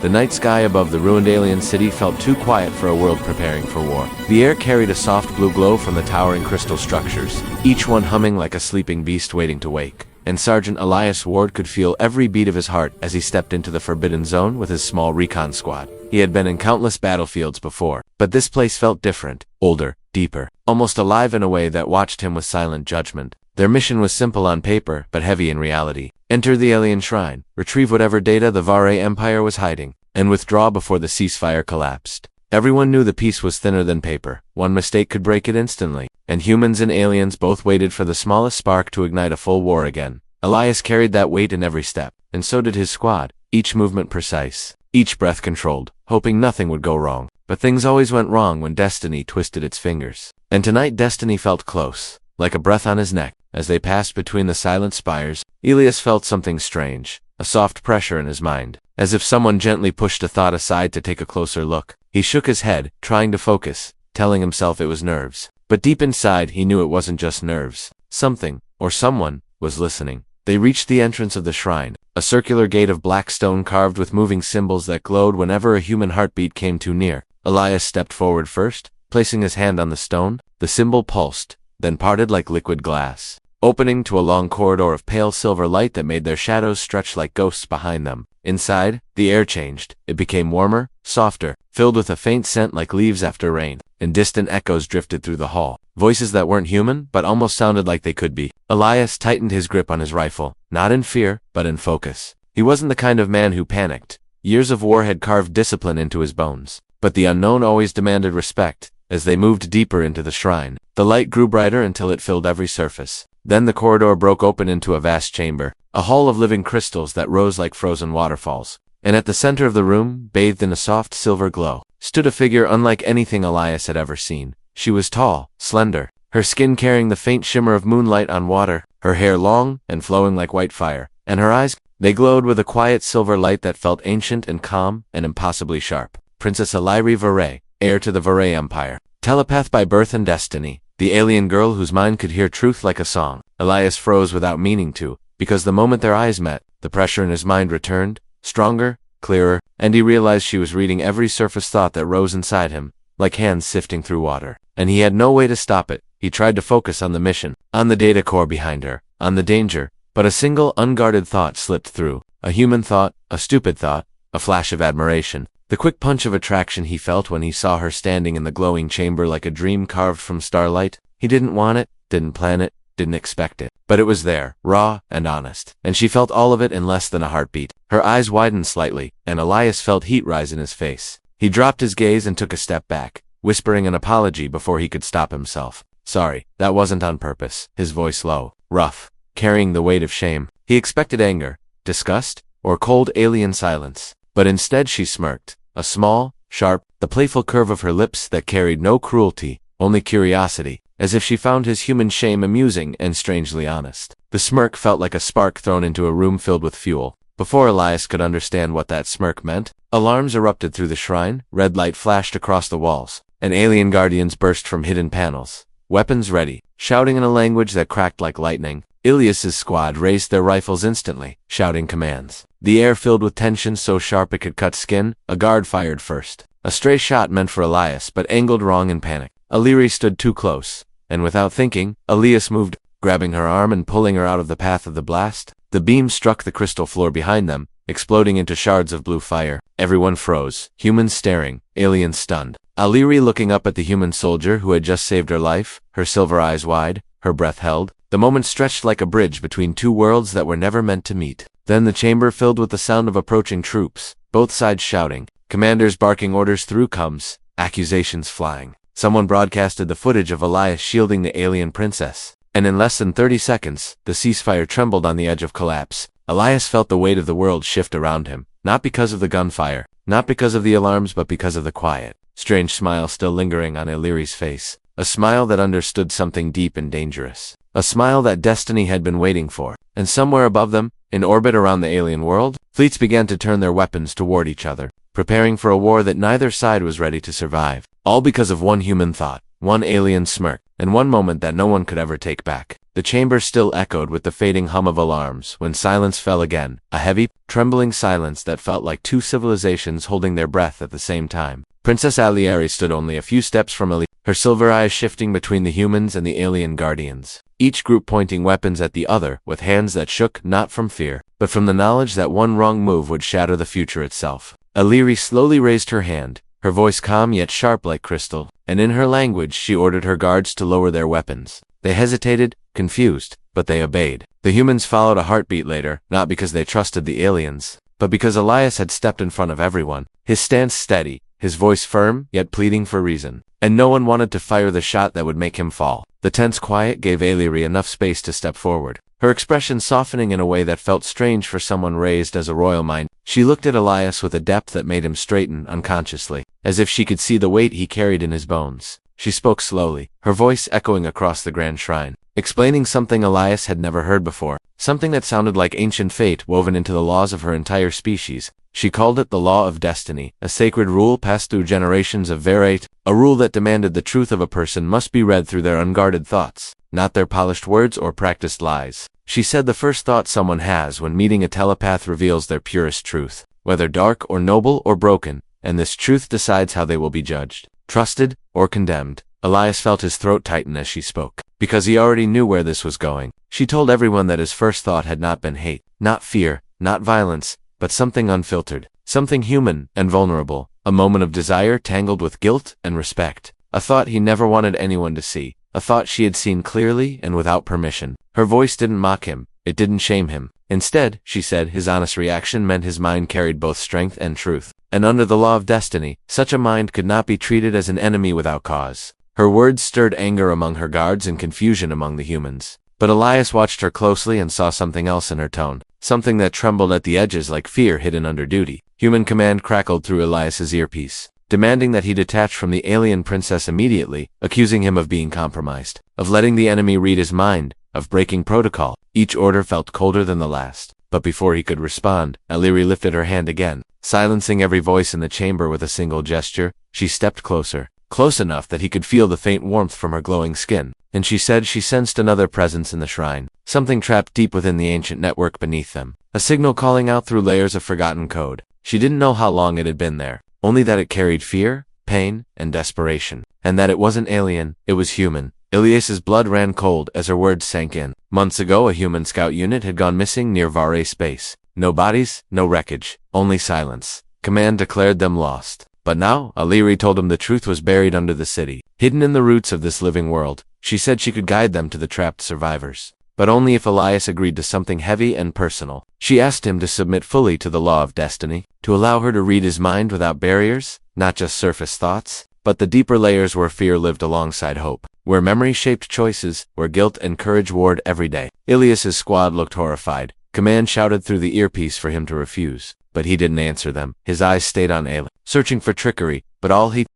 The night sky above the ruined alien city felt too quiet for a world preparing for war. The air carried a soft blue glow from the towering crystal structures, each one humming like a sleeping beast waiting to wake. And Sergeant Elias Ward could feel every beat of his heart as he stepped into the Forbidden Zone with his small recon squad. He had been in countless battlefields before, but this place felt different, older, deeper, almost alive in a way that watched him with silent judgment. Their mission was simple on paper, but heavy in reality. Enter the alien shrine, retrieve whatever data the Vare Empire was hiding, and withdraw before the ceasefire collapsed. Everyone knew the peace was thinner than paper. One mistake could break it instantly, and humans and aliens both waited for the smallest spark to ignite a full war again. Elias carried that weight in every step, and so did his squad, each movement precise, each breath controlled, hoping nothing would go wrong. But things always went wrong when destiny twisted its fingers. And tonight destiny felt close, like a breath on his neck. As they passed between the silent spires, Elias felt something strange, a soft pressure in his mind, as if someone gently pushed a thought aside to take a closer look. He shook his head, trying to focus, telling himself it was nerves. But deep inside he knew it wasn't just nerves. Something, or someone, was listening. They reached the entrance of the shrine, a circular gate of black stone carved with moving symbols that glowed whenever a human heartbeat came too near. Elias stepped forward first, placing his hand on the stone. The symbol pulsed, then parted like liquid glass, opening to a long corridor of pale silver light that made their shadows stretch like ghosts behind them. Inside, the air changed. It became warmer, softer, filled with a faint scent like leaves after rain, and distant echoes drifted through the hall. Voices that weren't human, but almost sounded like they could be. Elias tightened his grip on his rifle, not in fear, but in focus. He wasn't the kind of man who panicked. Years of war had carved discipline into his bones. But the unknown always demanded respect. As they moved deeper into the shrine, the light grew brighter until it filled every surface. Then the corridor broke open into a vast chamber, a hall of living crystals that rose like frozen waterfalls. And at the center of the room, bathed in a soft silver glow, stood a figure unlike anything Elias had ever seen. She was tall, slender, her skin carrying the faint shimmer of moonlight on water, her hair long and flowing like white fire, and her eyes, they glowed with a quiet silver light that felt ancient and calm and impossibly sharp. Princess Eliri Vare, heir to the Vare Empire, telepath by birth and destiny, the alien girl whose mind could hear truth like a song. Elias froze without meaning to, because the moment their eyes met, the pressure in his mind returned, stronger, clearer, and he realized she was reading every surface thought that rose inside him, like hands sifting through water. And he had no way to stop it. He tried to focus on the mission, on the data core behind her, on the danger, but a single unguarded thought slipped through. A human thought, a stupid thought, a flash of admiration. The quick punch of attraction he felt when he saw her standing in the glowing chamber like a dream carved from starlight. He didn't want it, didn't plan it, didn't expect it. But it was there, raw and honest. And she felt all of it in less than a heartbeat. Her eyes widened slightly, and Elias felt heat rise in his face. He dropped his gaze and took a step back, whispering an apology before he could stop himself. Sorry, that wasn't on purpose. His voice low, rough, carrying the weight of shame. He expected anger, disgust, or cold alien silence. But instead she smirked, a small, sharp, the playful curve of her lips that carried no cruelty, only curiosity, as if she found his human shame amusing and strangely honest. The smirk felt like a spark thrown into a room filled with fuel. Before Elias could understand what that smirk meant, alarms erupted through the shrine, red light flashed across the walls, and alien guardians burst from hidden panels, weapons ready, shouting in a language that cracked like lightning. Ilias's squad raised their rifles instantly, shouting commands. The air filled with tension so sharp it could cut skin. A guard fired first. A stray shot meant for Elias, but angled wrong in panic. Eliri stood too close, and without thinking, Elias moved, grabbing her arm and pulling her out of the path of the blast. The beam struck the crystal floor behind them, exploding into shards of blue fire. Everyone froze, humans staring, aliens stunned. Eliri looking up at the human soldier who had just saved her life, her silver eyes wide, her breath held. The moment stretched like a bridge between two worlds that were never meant to meet. Then the chamber filled with the sound of approaching troops, both sides shouting, commanders barking orders through comes, accusations flying. Someone broadcasted the footage of Elias shielding the alien princess. And in less than 30 seconds, the ceasefire trembled on the edge of collapse. Elias felt the weight of the world shift around him, not because of the gunfire, not because of the alarms, but because of the quiet, strange smile still lingering on Eliri's face. A smile that understood something deep and dangerous. A smile that destiny had been waiting for. And somewhere above them, in orbit around the alien world, fleets began to turn their weapons toward each other, preparing for a war that neither side was ready to survive. All because of one human thought, one alien smirk, and one moment that no one could ever take back. The chamber still echoed with the fading hum of alarms when silence fell again, a heavy, trembling silence that felt like two civilizations holding their breath at the same time. Princess Alieri stood only a few steps from Elise, her silver eyes shifting between the humans and the alien guardians, each group pointing weapons at the other with hands that shook not from fear, but from the knowledge that one wrong move would shatter the future itself. Alieri slowly raised her hand, her voice calm yet sharp like crystal, and in her language she ordered her guards to lower their weapons. They hesitated, confused, but they obeyed. The humans followed a heartbeat later, not because they trusted the aliens, but because Elias had stepped in front of everyone, his stance steady, his voice firm, yet pleading for reason. And no one wanted to fire the shot that would make him fall. The tense quiet gave Alieri enough space to step forward, her expression softening in a way that felt strange for someone raised as a royal mind. She looked at Elias with a depth that made him straighten unconsciously, as if she could see the weight he carried in his bones. She spoke slowly, her voice echoing across the grand shrine, explaining something Elias had never heard before, something that sounded like ancient fate woven into the laws of her entire species. She called it the law of destiny, a sacred rule passed through generations of verite, a rule that demanded the truth of a person must be read through their unguarded thoughts, not their polished words or practiced lies. She said the first thought someone has when meeting a telepath reveals their purest truth, whether dark or noble or broken, and this truth decides how they will be judged, trusted, or condemned. Elias felt his throat tighten as she spoke, because he already knew where this was going. She told everyone that his first thought had not been hate, not fear, not violence, but something unfiltered, something human and vulnerable, a moment of desire tangled with guilt and respect, a thought he never wanted anyone to see, a thought she had seen clearly and without permission. Her voice didn't mock him, it didn't shame him. Instead, she said, his honest reaction meant his mind carried both strength and truth, and under the law of destiny, such a mind could not be treated as an enemy without cause. Her words stirred anger among her guards and confusion among the humans. But Elias watched her closely and saw something else in her tone, something that trembled at the edges like fear hidden under duty. Human command crackled through Elias's earpiece, demanding that he detach from the alien princess immediately, accusing him of being compromised, of letting the enemy read his mind, of breaking protocol. Each order felt colder than the last, but before he could respond, Alieri lifted her hand again, silencing every voice in the chamber with a single gesture. She stepped closer, close enough that he could feel the faint warmth from her glowing skin, and she said she sensed another presence in the shrine, something trapped deep within the ancient network beneath them, a signal calling out through layers of forgotten code. She didn't know how long it had been there, only that it carried fear, pain, and desperation, and that it wasn't alien, it was human. Elias's blood ran cold as her words sank in. Months ago, a human scout unit had gone missing near Vare space. No bodies, no wreckage, only silence. Command declared them lost. But now, Alieri told him the truth was buried under the city, hidden in the roots of this living world. She said she could guide them to the trapped survivors, but only if Elias agreed to something heavy and personal. She asked him to submit fully to the law of destiny, to allow her to read his mind without barriers, not just surface thoughts, but the deeper layers where fear lived alongside hope, where memory shaped choices, where guilt and courage warred every day. Ilias's squad looked horrified. Command shouted through the earpiece for him to refuse, but he didn't answer them. His eyes stayed on Ayla, searching for trickery, but all he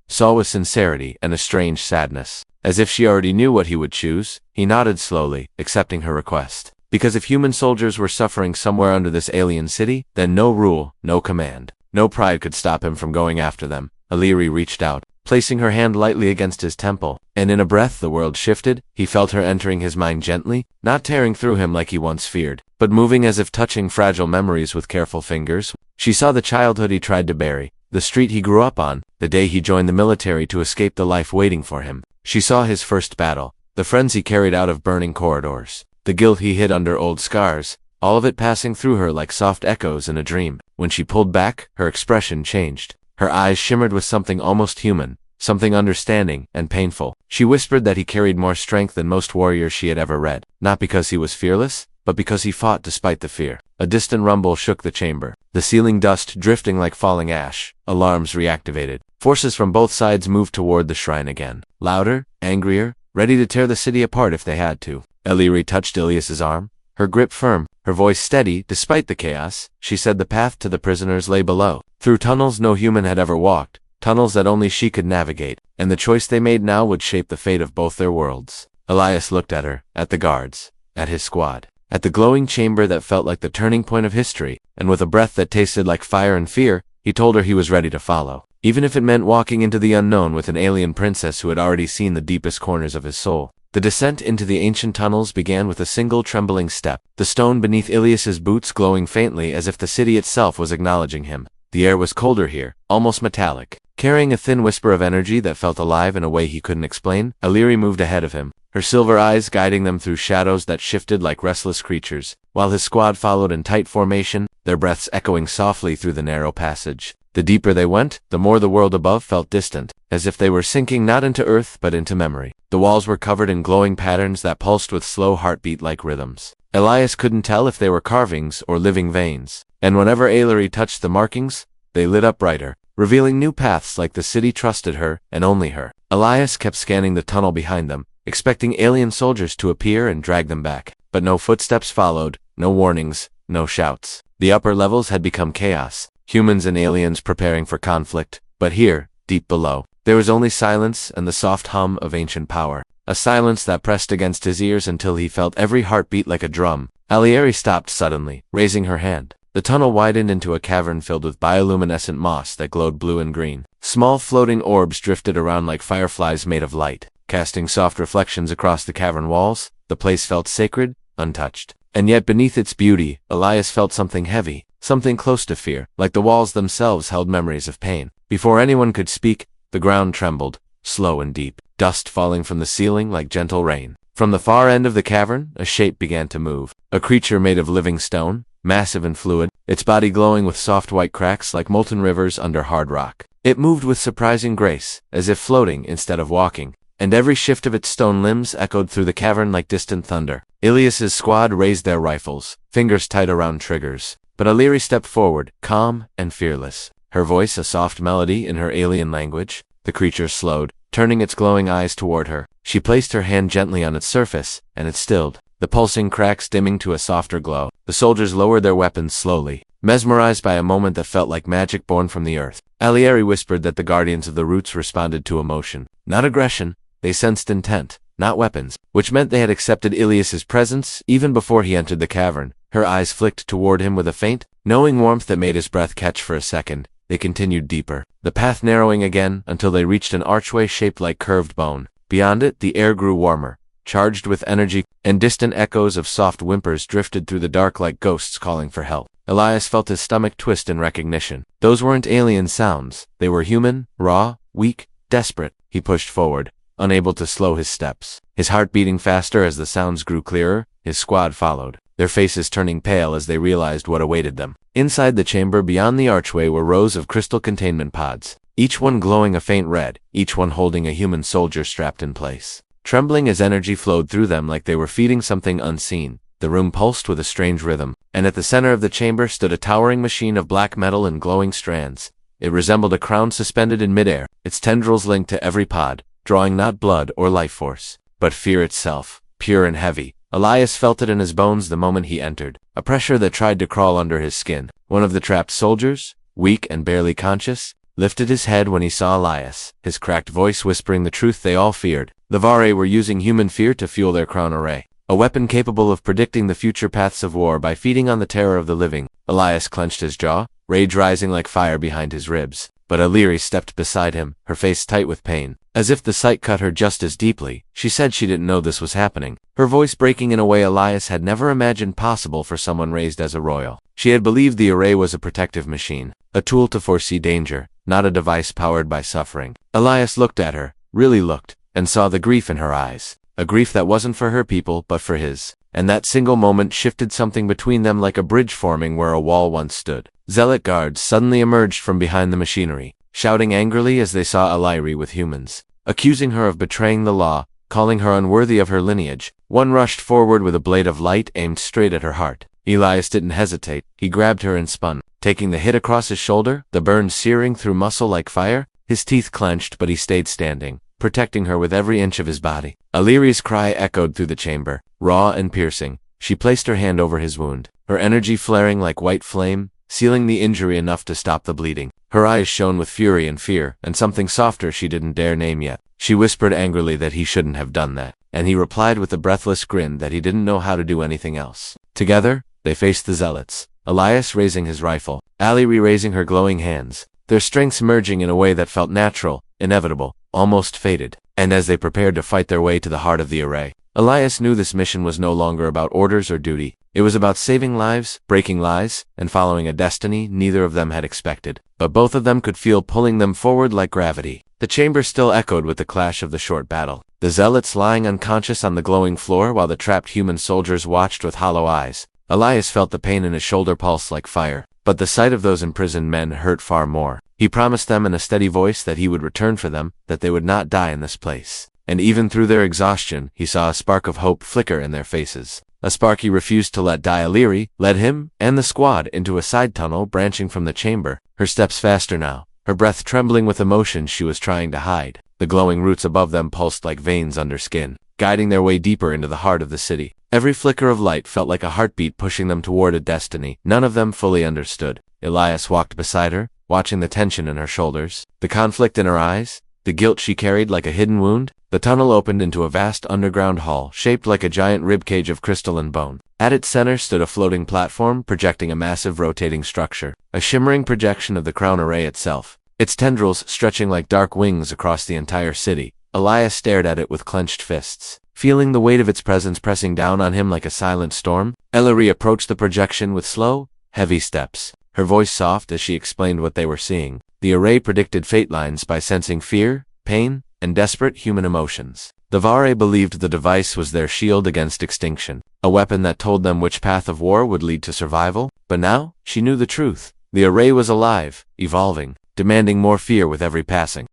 saw was sincerity and a strange sadness. As if she already knew what he would choose, he nodded slowly, accepting her request. Because if human soldiers were suffering somewhere under this alien city, then no rule, no command, no pride could stop him from going after them. Alieri reached out, placing her hand lightly against his temple, and in a breath the world shifted. He felt her entering his mind gently, not tearing through him like he once feared, but moving as if touching fragile memories with careful fingers. She saw the childhood he tried to bury, the street he grew up on, the day he joined the military to escape the life waiting for him. She saw his first battle, the friends he carried out of burning corridors, the guilt he hid under old scars, all of it passing through her like soft echoes in a dream. When she pulled back, her expression changed. Her eyes shimmered with something almost human, something understanding and painful. She whispered that he carried more strength than most warriors she had ever read, not because he was fearless, but because he fought despite the fear. A distant rumble shook the chamber, the ceiling dust drifting like falling ash. Alarms reactivated. Forces from both sides moved toward the shrine again, louder, angrier, ready to tear the city apart if they had to. Alieri touched Ilias's arm, her grip firm, her voice steady despite the chaos. She said the path to the prisoners lay below, through tunnels no human had ever walked, tunnels that only she could navigate, and the choice they made now would shape the fate of both their worlds. Elias looked at her, at the guards, at his squad, at the glowing chamber that felt like the turning point of history, and with a breath that tasted like fire and fear, he told her he was ready to follow. even if it meant walking into the unknown with an alien princess who had already seen the deepest corners of his soul. The descent into the ancient tunnels began with a single trembling step, the stone beneath Ilias's boots glowing faintly as if the city itself was acknowledging him. The air was colder here, almost metallic. Carrying a thin whisper of energy that felt alive in a way he couldn't explain, Illyri moved ahead of him, her silver eyes guiding them through shadows that shifted like restless creatures, while his squad followed in tight formation, their breaths echoing softly through the narrow passage. The deeper they went, the more the world above felt distant, as if they were sinking not into earth but into memory. The walls were covered in glowing patterns that pulsed with slow heartbeat-like rhythms. Elias couldn't tell if they were carvings or living veins, and whenever Illyri touched the markings, they lit up brighter, revealing new paths like the city trusted her, and only her. Elias kept scanning the tunnel behind them, expecting alien soldiers to appear and drag them back. But no footsteps followed, no warnings, no shouts. The upper levels had become chaos, humans and aliens preparing for conflict. But here, deep below, there was only silence and the soft hum of ancient power. A silence that pressed against his ears until he felt every heartbeat like a drum. Illyri stopped suddenly, raising her hand. The tunnel widened into a cavern filled with bioluminescent moss that glowed blue and green. Small floating orbs drifted around like fireflies made of light, casting soft reflections across the cavern walls. The place felt sacred, untouched. And yet beneath its beauty, Elias felt something heavy, something close to fear, like the walls themselves held memories of pain. Before anyone could speak, the ground trembled, slow and deep, dust falling from the ceiling like gentle rain. From the far end of the cavern, a shape began to move, a creature made of living stone, massive and fluid, its body glowing with soft white cracks like molten rivers under hard rock. It moved with surprising grace, as if floating instead of walking, and every shift of its stone limbs echoed through the cavern like distant thunder. Ilias's squad raised their rifles, fingers tight around triggers, but Illyri stepped forward, calm and fearless, her voice a soft melody in her alien language. The creature slowed, turning its glowing eyes toward her. She placed her hand gently on its surface, and it stilled, the pulsing cracks dimming to a softer glow. The soldiers lowered their weapons slowly, mesmerized by a moment that felt like magic born from the earth. Illyri whispered that the guardians of the roots responded to emotion, not aggression. They sensed intent, not weapons, which meant they had accepted Ilias's presence even before he entered the cavern. Her eyes flicked toward him with a faint, knowing warmth that made his breath catch for a second. They continued deeper, the path narrowing again until they reached an archway shaped like curved bone. Beyond it, the air grew warmer, charged with energy, and distant echoes of soft whimpers drifted through the dark like ghosts calling for help. Elias felt his stomach twist in recognition. Those weren't alien sounds. They were human, raw, weak, desperate. He pushed forward, unable to slow his steps, his heart beating faster as the sounds grew clearer. His squad followed, their faces turning pale as they realized what awaited them. Inside the chamber beyond the archway were rows of crystal containment pods, each one glowing a faint red, each one holding a human soldier strapped in place, trembling as energy flowed through them like they were feeding something unseen. The room pulsed with a strange rhythm, and at the center of the chamber stood a towering machine of black metal and glowing strands. It resembled a crown suspended in midair, its tendrils linked to every pod, drawing not blood or life force, but fear itself, pure and heavy. Elias felt it in his bones the moment he entered, a pressure that tried to crawl under his skin. One of the trapped soldiers, weak and barely conscious, lifted his head when he saw Elias, his cracked voice whispering the truth they all feared. The Vare were using human fear to fuel their crown array, a weapon capable of predicting the future paths of war by feeding on the terror of the living. Elias clenched his jaw, rage rising like fire behind his ribs. But Illyri stepped beside him, her face tight with pain. As if the sight cut her just as deeply, she said she didn't know this was happening, her voice breaking in a way Elias had never imagined possible for someone raised as a royal. She had believed the array was a protective machine, a tool to foresee danger, not a device powered by suffering. Elias looked at her, really looked, and saw the grief in her eyes, a grief that wasn't for her people but for his. And that single moment shifted something between them like a bridge forming where a wall once stood. Zealot guards suddenly emerged from behind the machinery, shouting angrily as they saw Illyri with humans, accusing her of betraying the law, calling her unworthy of her lineage. One rushed forward with a blade of light aimed straight at her heart. Elias didn't hesitate. He grabbed her and spun, taking the hit across his shoulder, the burn searing through muscle like fire. His teeth clenched, but he stayed standing, protecting her with every inch of his body. Illyri's cry echoed through the chamber, raw and piercing. She placed her hand over his wound, her energy flaring like white flame, sealing the injury enough to stop the bleeding. Her eyes shone with fury and fear, and something softer she didn't dare name yet. She whispered angrily that he shouldn't have done that, and he replied with a breathless grin that he didn't know how to do anything else. Together, they faced the zealots, Elias raising his rifle, Illyri raising her glowing hands. their strengths merging in a way that felt natural, inevitable, almost fated. And as they prepared to fight their way to the heart of the array, Elias knew this mission was no longer about orders or duty. It was about saving lives, breaking lies, and following a destiny neither of them had expected. But both of them could feel pulling them forward like gravity. The chamber still echoed with the clash of the short battle. The zealots lying unconscious on the glowing floor while the trapped human soldiers watched with hollow eyes. Elias felt the pain in his shoulder pulse like fire. But the sight of those imprisoned men hurt far more. He promised them in a steady voice that he would return for them, that they would not die in this place. And even through their exhaustion, he saw a spark of hope flicker in their faces. A spark he refused to let die. Illyri led him and the squad into a side tunnel branching from the chamber, her steps faster now, her breath trembling with emotion she was trying to hide. The glowing roots above them pulsed like veins under skin, guiding their way deeper into the heart of the city. Every flicker of light felt like a heartbeat pushing them toward a destiny none of them fully understood. Elias walked beside her, watching the tension in her shoulders, the conflict in her eyes, the guilt she carried like a hidden wound. The tunnel opened into a vast underground hall, shaped like a giant ribcage of crystal and bone. At its center stood a floating platform projecting a massive rotating structure, a shimmering projection of the crown array itself, its tendrils stretching like dark wings across the entire city. Elias stared at it with clenched fists, feeling the weight of its presence pressing down on him like a silent storm. Illyri approached the projection with slow, heavy steps, her voice soft as she explained what they were seeing. The array predicted fate lines by sensing fear, pain, and desperate human emotions. The Vare believed the device was their shield against extinction, a weapon that told them which path of war would lead to survival. But now, she knew the truth. The array was alive, evolving, demanding more fear with every passing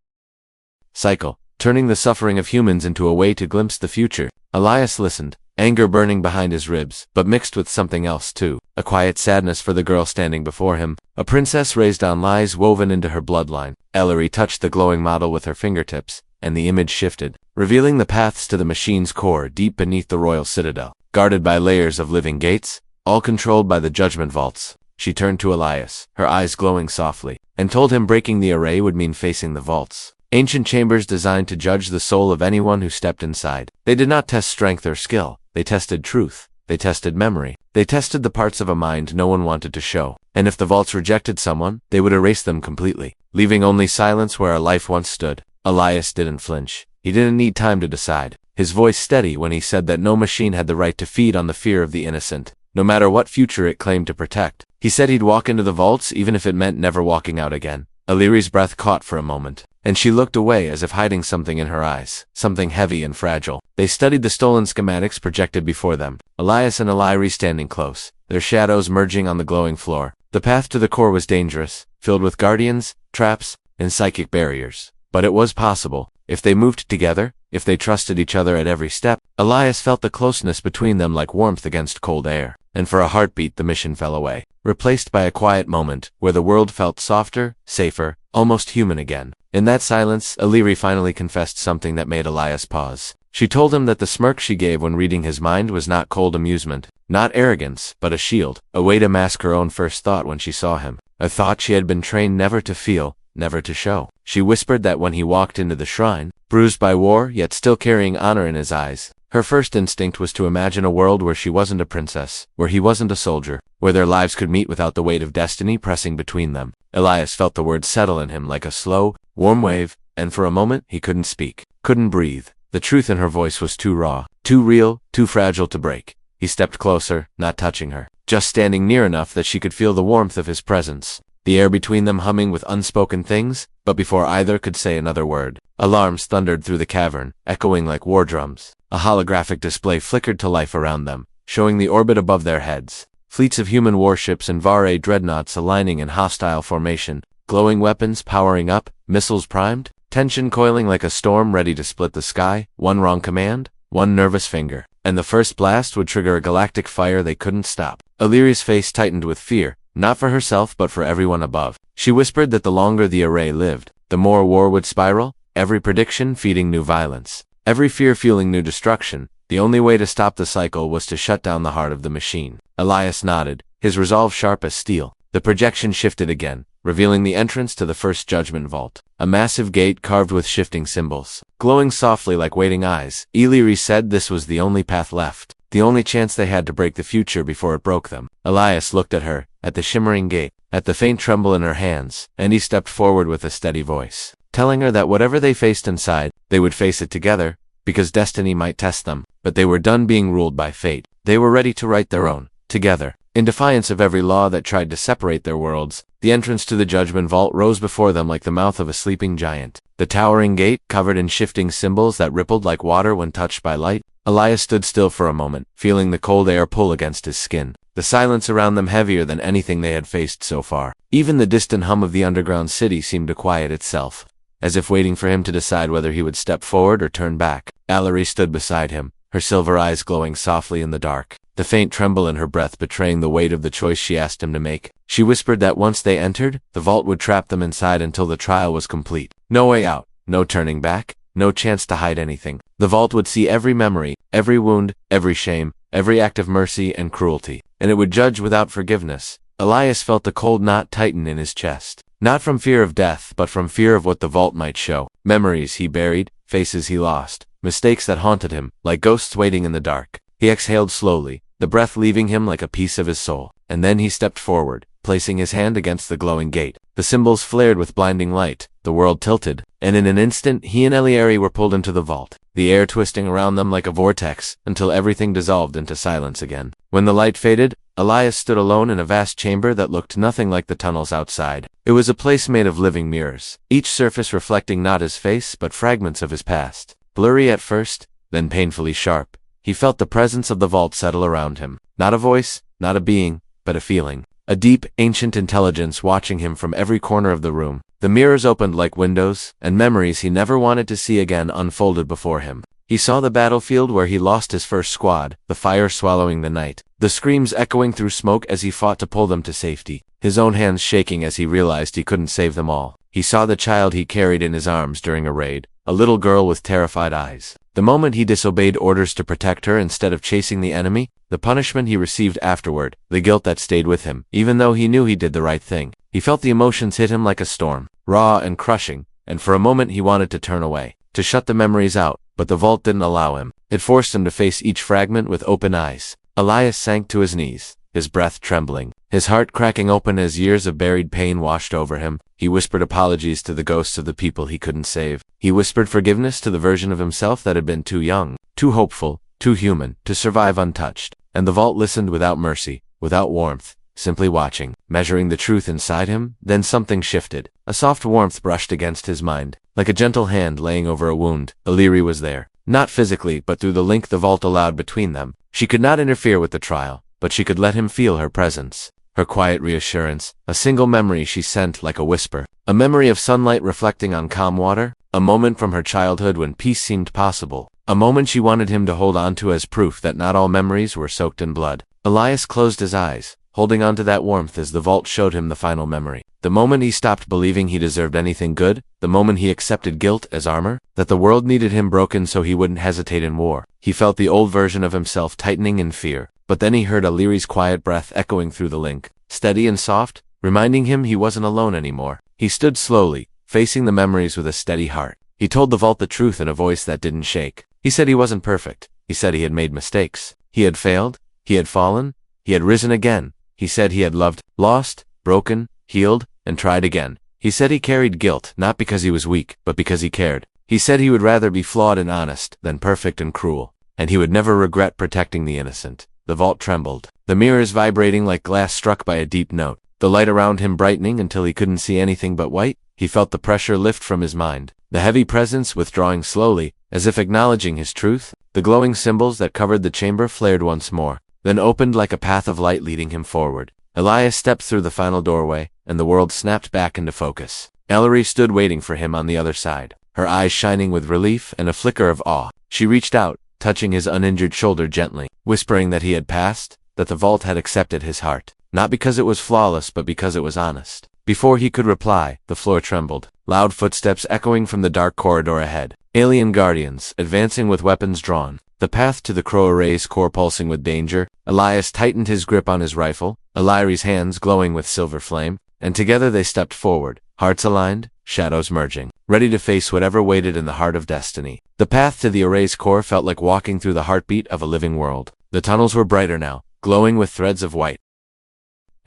cycle, turning the suffering of humans into a way to glimpse the future. Elias listened, anger burning behind his ribs, but mixed with something else too, a quiet sadness for the girl standing before him, a princess raised on lies woven into her bloodline. Illyri touched the glowing model with her fingertips, and the image shifted, revealing the paths to the machine's core deep beneath the royal citadel, guarded by layers of living gates, all controlled by the judgment vaults. She turned to Elias, her eyes glowing softly, and told him breaking the array would mean facing the vaults. Ancient chambers designed to judge the soul of anyone who stepped inside. They did not test strength or skill. They tested truth. They tested memory. They tested the parts of a mind no one wanted to show. And if the vaults rejected someone, they would erase them completely, leaving only silence where a life once stood. Elias didn't flinch. He didn't need time to decide. His voice steady when he said that no machine had the right to feed on the fear of the innocent, no matter what future it claimed to protect. He said he'd walk into the vaults even if it meant never walking out again. Illyri's breath caught for a moment, and she looked away as if hiding something in her eyes, something heavy and fragile. They studied the stolen schematics projected before them, Elias and Illyri standing close, their shadows merging on the glowing floor. The path to the core was dangerous, filled with guardians, traps, and psychic barriers. But it was possible, if they moved together, if they trusted each other at every step. Elias felt the closeness between them like warmth against cold air, and for a heartbeat the mission fell away, replaced by a quiet moment where the world felt softer, safer, almost human again. In that silence, Illyri finally confessed something that made Elias pause. She told him that the smirk she gave when reading his mind was not cold amusement, not arrogance, but a shield, a way to mask her own first thought when she saw him, a thought she had been trained never to feel, never to show. She whispered that when he walked into the shrine, bruised by war yet still carrying honor in his eyes, her first instinct was to imagine a world where she wasn't a princess, where he wasn't a soldier, where their lives could meet without the weight of destiny pressing between them. Elias felt the words settle in him like a slow, warm wave, and for a moment he couldn't speak, couldn't breathe. The truth in her voice was too raw, too real, too fragile to break. He stepped closer, not touching her, just standing near enough that she could feel the warmth of his presence, the air between them humming with unspoken things. But before either could say another word, alarms thundered through the cavern, echoing like war drums. A holographic display flickered to life around them, showing the orbit above their heads, fleets of human warships and Vare dreadnoughts aligning in hostile formation, glowing weapons powering up, missiles primed, tension coiling like a storm ready to split the sky. One wrong command, one nervous finger, and the first blast would trigger a galactic fire they couldn't stop. Illyri's face tightened with fear, not for herself but for everyone above. She whispered that the longer the array lived, the more war would spiral, every prediction feeding new violence, every fear fueling new destruction. The only way to stop the cycle was to shut down the heart of the machine. Elias nodded, his resolve sharp as steel. The projection shifted again, revealing the entrance to the first judgment vault, a massive gate carved with shifting symbols, glowing softly like waiting eyes. Illyri said this was the only path left, the only chance they had to break the future before it broke them. Elias looked at her, at the shimmering gate, at the faint tremble in her hands, and he stepped forward with a steady voice, telling her that whatever they faced inside, they would face it together, because destiny might test them, but they were done being ruled by fate. They were ready to write their own, together. In defiance of every law that tried to separate their worlds, the entrance to the Judgment Vault rose before them like the mouth of a sleeping giant. The towering gate, covered in shifting symbols that rippled like water when touched by light. Elias stood still for a moment, feeling the cold air pull against his skin, the silence around them heavier than anything they had faced so far. Even the distant hum of the underground city seemed to quiet itself, as if waiting for him to decide whether he would step forward or turn back. Valerie stood beside him, her silver eyes glowing softly in the dark, the faint tremble in her breath betraying the weight of the choice she asked him to make. She whispered that once they entered, the vault would trap them inside until the trial was complete. No way out, no turning back, no chance to hide anything. The vault would see every memory, every wound, every shame, every act of mercy and cruelty, and it would judge without forgiveness. Elias felt the cold knot tighten in his chest, not from fear of death, but from fear of what the vault might show. Memories he buried, faces he lost, mistakes that haunted him, like ghosts waiting in the dark. He exhaled slowly, the breath leaving him like a piece of his soul, and then he stepped forward, placing his hand against the glowing gate. The symbols flared with blinding light, the world tilted, and in an instant he and Eliari were pulled into the vault, the air twisting around them like a vortex, until everything dissolved into silence again. When the light faded, Elias stood alone in a vast chamber that looked nothing like the tunnels outside. It was a place made of living mirrors, each surface reflecting not his face but fragments of his past. Blurry at first, then painfully sharp, he felt the presence of the vault settle around him. Not a voice, not a being, but a feeling. A deep, ancient intelligence watching him from every corner of the room. The mirrors opened like windows, and memories he never wanted to see again unfolded before him. He saw the battlefield where he lost his first squad, the fire swallowing the night, the screams echoing through smoke as he fought to pull them to safety, his own hands shaking as he realized he couldn't save them all. He saw the child he carried in his arms during a raid, a little girl with terrified eyes. The moment he disobeyed orders to protect her instead of chasing the enemy, the punishment he received afterward, the guilt that stayed with him, even though he knew he did the right thing. He felt the emotions hit him like a storm, raw and crushing, and for a moment he wanted to turn away, to shut the memories out, but the vault didn't allow him. It forced him to face each fragment with open eyes. Elias sank to his knees, his breath trembling, his heart cracking open as years of buried pain washed over him. He whispered apologies to the ghosts of the people he couldn't save. He whispered forgiveness to the version of himself that had been too young, too hopeful, too human, to survive untouched. And the vault listened without mercy, without warmth, simply watching, measuring the truth inside him. Then something shifted. A soft warmth brushed against his mind, like a gentle hand laying over a wound. Illyri was there, not physically but through the link the vault allowed between them. She could not interfere with the trial, but she could let him feel her presence, her quiet reassurance. A single memory she sent like a whisper, a memory of sunlight reflecting on calm water, a moment from her childhood when peace seemed possible, a moment she wanted him to hold on to as proof that not all memories were soaked in blood. Elias closed his eyes, holding on to that warmth as the vault showed him the final memory. The moment he stopped believing he deserved anything good, the moment he accepted guilt as armor, that the world needed him broken so he wouldn't hesitate in war. He felt the old version of himself tightening in fear, but then he heard Illyri's quiet breath echoing through the link, steady and soft, reminding him he wasn't alone anymore. He stood slowly, facing the memories with a steady heart. He told the vault the truth in a voice that didn't shake. He said he wasn't perfect. He said he had made mistakes. He had failed. He had fallen. He had risen again. He said he had loved, lost, broken, healed, and tried again. He said he carried guilt, not because he was weak, but because he cared. He said he would rather be flawed and honest than perfect and cruel, and he would never regret protecting the innocent. The vault trembled, the mirrors vibrating like glass struck by a deep note, the light around him brightening until he couldn't see anything but white. He felt the pressure lift from his mind, the heavy presence withdrawing slowly, as if acknowledging his truth. The glowing symbols that covered the chamber flared once more, then opened like a path of light leading him forward. Elias stepped through the final doorway, and the world snapped back into focus. Ellery stood waiting for him on the other side, her eyes shining with relief and a flicker of awe. She reached out, touching his uninjured shoulder gently, whispering that he had passed, that the vault had accepted his heart, not because it was flawless but because it was honest. Before he could reply, the floor trembled, loud footsteps echoing from the dark corridor ahead. Alien guardians, advancing with weapons drawn, the path to the Crow Array's core pulsing with danger. Elias tightened his grip on his rifle, Illyri's hands glowing with silver flame, and together they stepped forward, hearts aligned, shadows merging, ready to face whatever waited in the heart of destiny. The path to the Array's core felt like walking through the heartbeat of a living world. The tunnels were brighter now, glowing with threads of white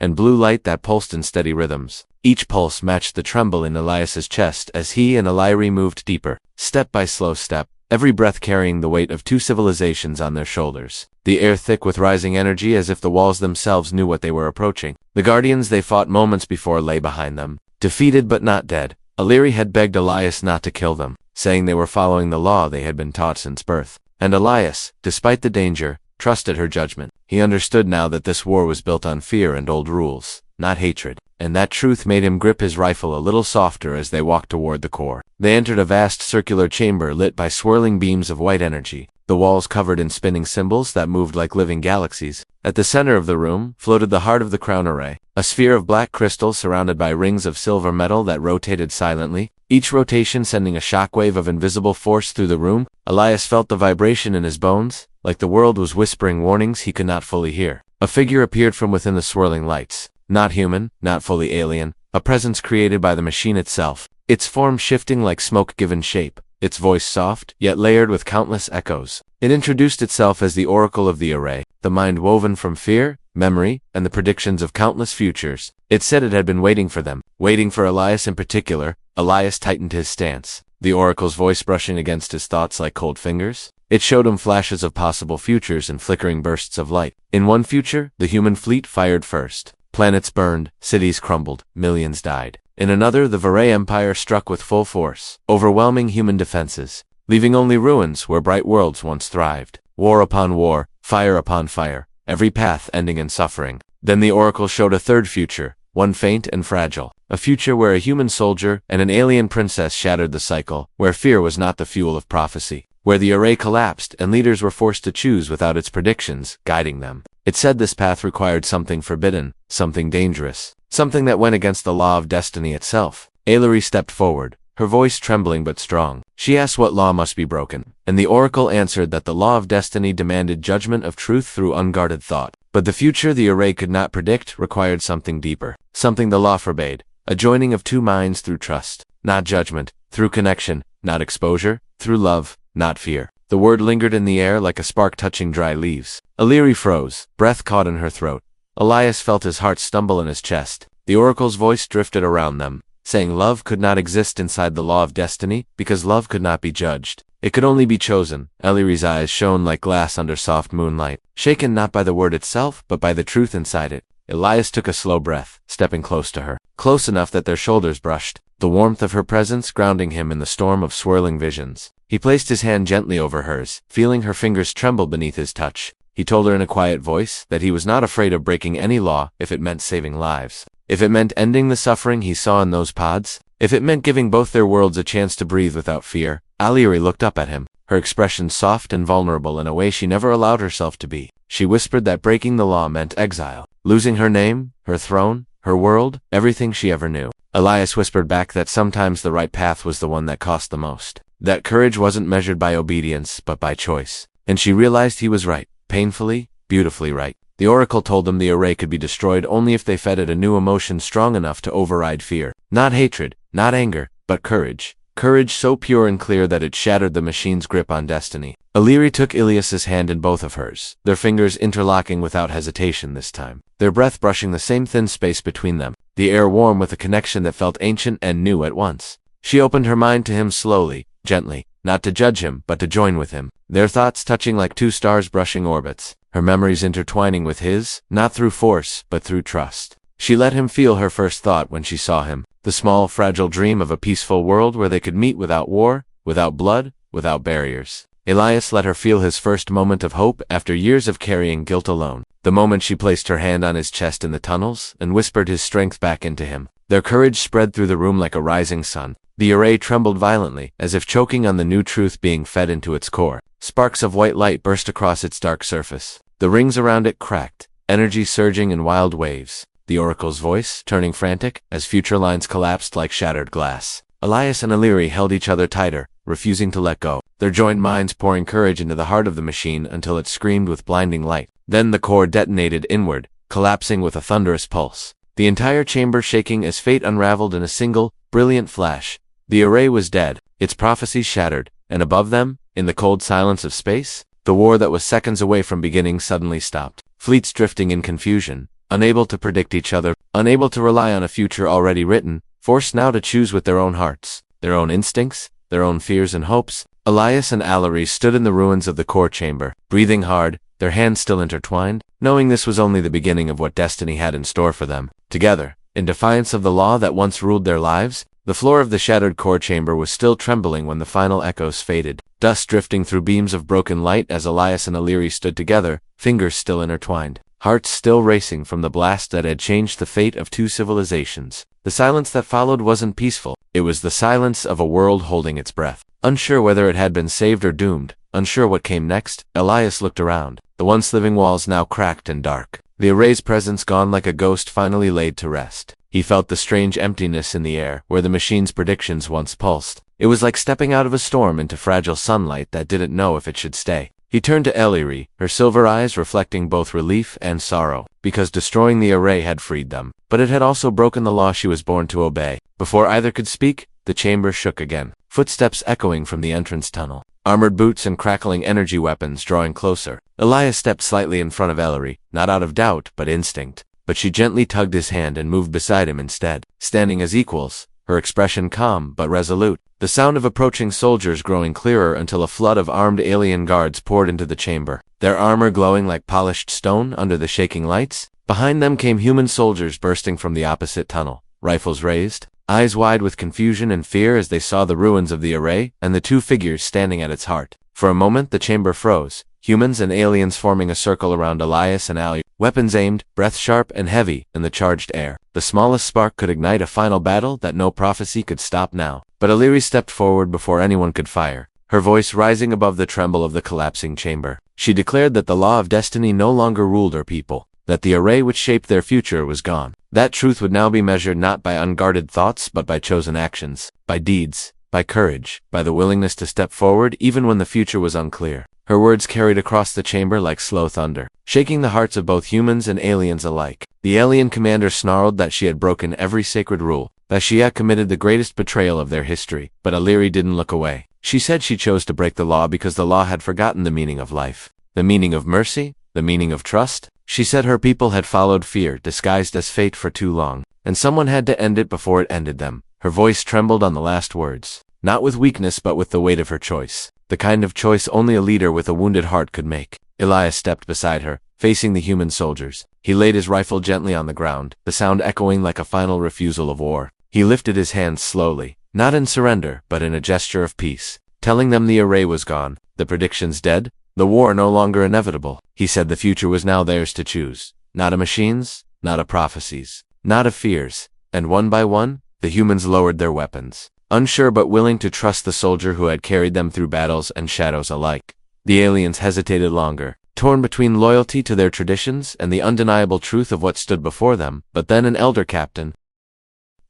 and blue light that pulsed in steady rhythms. Each pulse matched the tremble in Elias's chest as he and Illyri moved deeper, step by slow step, every breath carrying the weight of 2 civilizations on their shoulders. The air thick with rising energy as if the walls themselves knew what they were approaching. The guardians they fought moments before lay behind them, defeated but not dead. Illyri had begged Elias not to kill them, saying they were following the law they had been taught since birth. And Elias, despite the danger, trusted her judgment. He understood now that this war was built on fear and old rules, not hatred, and that truth made him grip his rifle a little softer as they walked toward the core. They entered a vast circular chamber lit by swirling beams of white energy, the walls covered in spinning symbols that moved like living galaxies. At the center of the room floated the heart of the crown array, a sphere of black crystal surrounded by rings of silver metal that rotated silently, each rotation sending a shockwave of invisible force through the room. Elias felt the vibration in his bones, like the world was whispering warnings he could not fully hear. A figure appeared from within the swirling lights. Not human, not fully alien, a presence created by the machine itself, its form shifting like smoke given shape, its voice soft, yet layered with countless echoes. It introduced itself as the oracle of the array, the mind woven from fear, memory, and the predictions of countless futures. It said it had been waiting for them, waiting for Elias in particular. Elias tightened his stance, the oracle's voice brushing against his thoughts like cold fingers. It showed him flashes of possible futures and flickering bursts of light. In one future, the human fleet fired first. Planets burned, cities crumbled, millions died. In another, the Varay Empire struck with full force, overwhelming human defenses, leaving only ruins where bright worlds once thrived. War upon war, fire upon fire, every path ending in suffering. Then the oracle showed a third future, one faint and fragile, a future where a human soldier and an alien princess shattered the cycle, where fear was not the fuel of prophecy, where the array collapsed and leaders were forced to choose without its predictions guiding them. It said this path required something forbidden, something dangerous, something that went against the law of destiny itself. Illyri stepped forward, her voice trembling but strong. She asked what law must be broken, and the oracle answered that the law of destiny demanded judgment of truth through unguarded thought. But the future the array could not predict required something deeper, something the law forbade, a joining of 2 minds through trust, not judgment, through connection, not exposure, through love, not fear. The word lingered in the air like a spark touching dry leaves. Illyri froze, breath caught in her throat. Elias felt his heart stumble in his chest. The oracle's voice drifted around them, saying love could not exist inside the law of destiny, because love could not be judged. It could only be chosen. Illyri's eyes shone like glass under soft moonlight, shaken not by the word itself, but by the truth inside it. Elias took a slow breath, stepping close to her, close enough that their shoulders brushed, the warmth of her presence grounding him in the storm of swirling visions. He placed his hand gently over hers, feeling her fingers tremble beneath his touch. He told her in a quiet voice that he was not afraid of breaking any law if it meant saving lives. If it meant ending the suffering he saw in those pods, if it meant giving both their worlds a chance to breathe without fear. Illyri looked up at him, her expression soft and vulnerable in a way she never allowed herself to be. She whispered that breaking the law meant exile, losing her name, her throne, her world, everything she ever knew. Elias whispered back that sometimes the right path was the one that cost the most. That courage wasn't measured by obedience, but by choice. And she realized he was right, painfully, beautifully right. The oracle told them the array could be destroyed only if they fed it a new emotion strong enough to override fear. Not hatred, not anger, but courage. Courage so pure and clear that it shattered the machine's grip on destiny. Illyri took Ilias's hand in both of hers, their fingers interlocking without hesitation this time, their breath brushing the same thin space between them, the air warm with a connection that felt ancient and new at once. She opened her mind to him slowly, gently, not to judge him, but to join with him, their thoughts touching like 2 stars brushing orbits, her memories intertwining with his, not through force, but through trust. She let him feel her first thought when she saw him, the small, fragile dream of a peaceful world where they could meet without war, without blood, without barriers. Elias let her feel his first moment of hope after years of carrying guilt alone, the moment she placed her hand on his chest in the tunnels and whispered his strength back into him. Their courage spread through the room like a rising sun. The array trembled violently, as if choking on the new truth being fed into its core. Sparks of white light burst across its dark surface. The rings around it cracked, energy surging in wild waves. The oracle's voice, turning frantic, as future lines collapsed like shattered glass. Elias and Illyri held each other tighter, refusing to let go, their joined minds pouring courage into the heart of the machine until it screamed with blinding light. Then the core detonated inward, collapsing with a thunderous pulse, the entire chamber shaking as fate unraveled in a single, brilliant flash. The array was dead, its prophecies shattered, and above them, in the cold silence of space, the war that was seconds away from beginning suddenly stopped. Fleets drifting in confusion, unable to predict each other, unable to rely on a future already written, forced now to choose with their own hearts, their own instincts, their own fears and hopes. Elias and Allery stood in the ruins of the core chamber, breathing hard, their hands still intertwined, knowing this was only the beginning of what destiny had in store for them. Together, in defiance of the law that once ruled their lives, the floor of the shattered core chamber was still trembling when the final echoes faded, dust drifting through beams of broken light as Elias and Allery stood together, fingers still intertwined, hearts still racing from the blast that had changed the fate of two civilizations. The silence that followed wasn't peaceful. It was the silence of a world holding its breath. Unsure whether it had been saved or doomed, unsure what came next, Elias looked around, the once living walls now cracked and dark. The array's presence gone like a ghost finally laid to rest. He felt the strange emptiness in the air, where the machine's predictions once pulsed. It was like stepping out of a storm into fragile sunlight that didn't know if it should stay. He turned to Allery, her silver eyes reflecting both relief and sorrow, because destroying the array had freed them, but it had also broken the law she was born to obey. Before either could speak, the chamber shook again, footsteps echoing from the entrance tunnel, armored boots and crackling energy weapons drawing closer. Elias stepped slightly in front of Allery, not out of doubt, but instinct. But she gently tugged his hand and moved beside him instead, standing as equals, her expression calm but resolute, the sound of approaching soldiers growing clearer until a flood of armed alien guards poured into the chamber, their armor glowing like polished stone under the shaking lights. Behind them came human soldiers bursting from the opposite tunnel, rifles raised, eyes wide with confusion and fear as they saw the ruins of the array and the two figures standing at its heart. For a moment the chamber froze, humans and aliens forming a circle around Elias and Allery, weapons aimed, breath sharp and heavy, in the charged air. The smallest spark could ignite a final battle that no prophecy could stop now. But Allery stepped forward before anyone could fire, her voice rising above the tremble of the collapsing chamber. She declared that the law of destiny no longer ruled her people, that the array which shaped their future was gone. That truth would now be measured not by unguarded thoughts but by chosen actions, by deeds, by courage, by the willingness to step forward even when the future was unclear. Her words carried across the chamber like slow thunder, shaking the hearts of both humans and aliens alike. The alien commander snarled that she had broken every sacred rule, that she had committed the greatest betrayal of their history, but Allery didn't look away. She said she chose to break the law because the law had forgotten the meaning of life, the meaning of mercy, the meaning of trust. She said her people had followed fear disguised as fate for too long, and someone had to end it before it ended them. Her voice trembled on the last words, not with weakness but with the weight of her choice, the kind of choice only a leader with a wounded heart could make. Elias stepped beside her, facing the human soldiers. He laid his rifle gently on the ground, the sound echoing like a final refusal of war. He lifted his hands slowly, not in surrender but in a gesture of peace, telling them the array was gone, the predictions dead, the war no longer inevitable. He said the future was now theirs to choose, not a machine's, not a prophecy's, not a fear's. And one by one, the humans lowered their weapons, unsure but willing to trust the soldier who had carried them through battles and shadows alike. The aliens hesitated longer, torn between loyalty to their traditions and the undeniable truth of what stood before them. But then an elder captain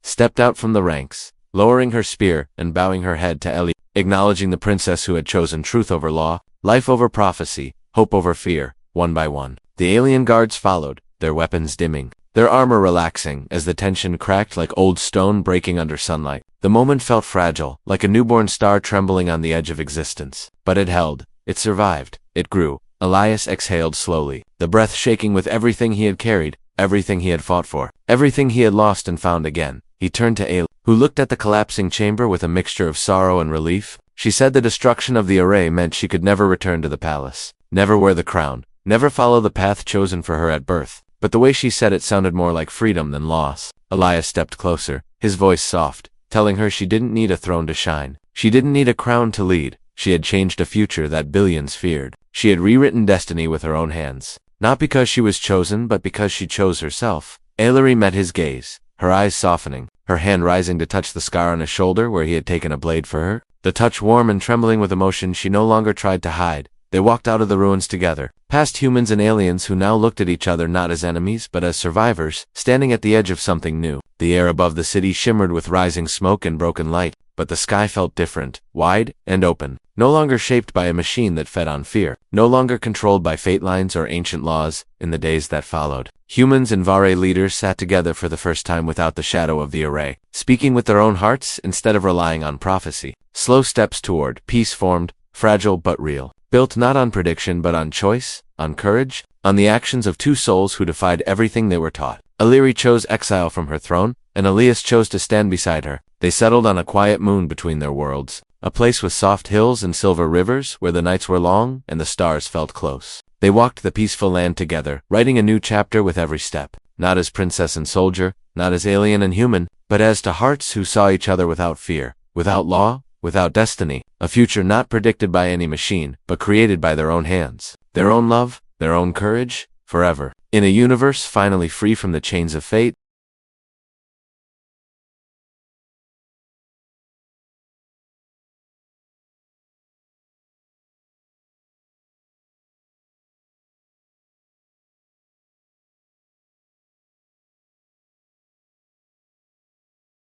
stepped out from the ranks, lowering her spear and bowing her head to Ellie, acknowledging the princess who had chosen truth over law, life over prophecy, hope over fear. One by one, the alien guards followed, their weapons dimming, their armor relaxing as the tension cracked like old stone breaking under sunlight. The moment felt fragile, like a newborn star trembling on the edge of existence. But it held, it survived, it grew. Elias exhaled slowly, the breath shaking with everything he had carried, everything he had fought for, everything he had lost and found again. He turned to Ayla, who looked at the collapsing chamber with a mixture of sorrow and relief. She said the destruction of the array meant she could never return to the palace, never wear the crown, never follow the path chosen for her at birth. But the way she said it sounded more like freedom than loss. Elias stepped closer, his voice soft, telling her she didn't need a throne to shine. She didn't need a crown to lead. She had changed a future that billions feared. She had rewritten destiny with her own hands. Not because she was chosen, but because she chose herself. Allery met his gaze, her eyes softening, her hand rising to touch the scar on his shoulder where he had taken a blade for her. The touch warm and trembling with emotion she no longer tried to hide. They walked out of the ruins together, past humans and aliens who now looked at each other not as enemies but as survivors, standing at the edge of something new. The air above the city shimmered with rising smoke and broken light, but the sky felt different, wide and open, no longer shaped by a machine that fed on fear, no longer controlled by fate lines or ancient laws. In the days that followed, humans and Vare leaders sat together for the first time without the shadow of the array, speaking with their own hearts instead of relying on prophecy. Slow steps toward peace formed, fragile but real, built not on prediction but on choice, on courage. on the actions of two souls who defied everything they were taught. Illyri chose exile from her throne, and Elias chose to stand beside her. They settled on a quiet moon between their worlds, a place with soft hills and silver rivers where the nights were long and the stars felt close. They walked the peaceful land together, writing a new chapter with every step, not as princess and soldier, not as alien and human, but as to hearts who saw each other without fear, without law, without destiny, a future not predicted by any machine, but created by their own hands, their own love, their own courage, forever. In a universe finally free from the chains of fate,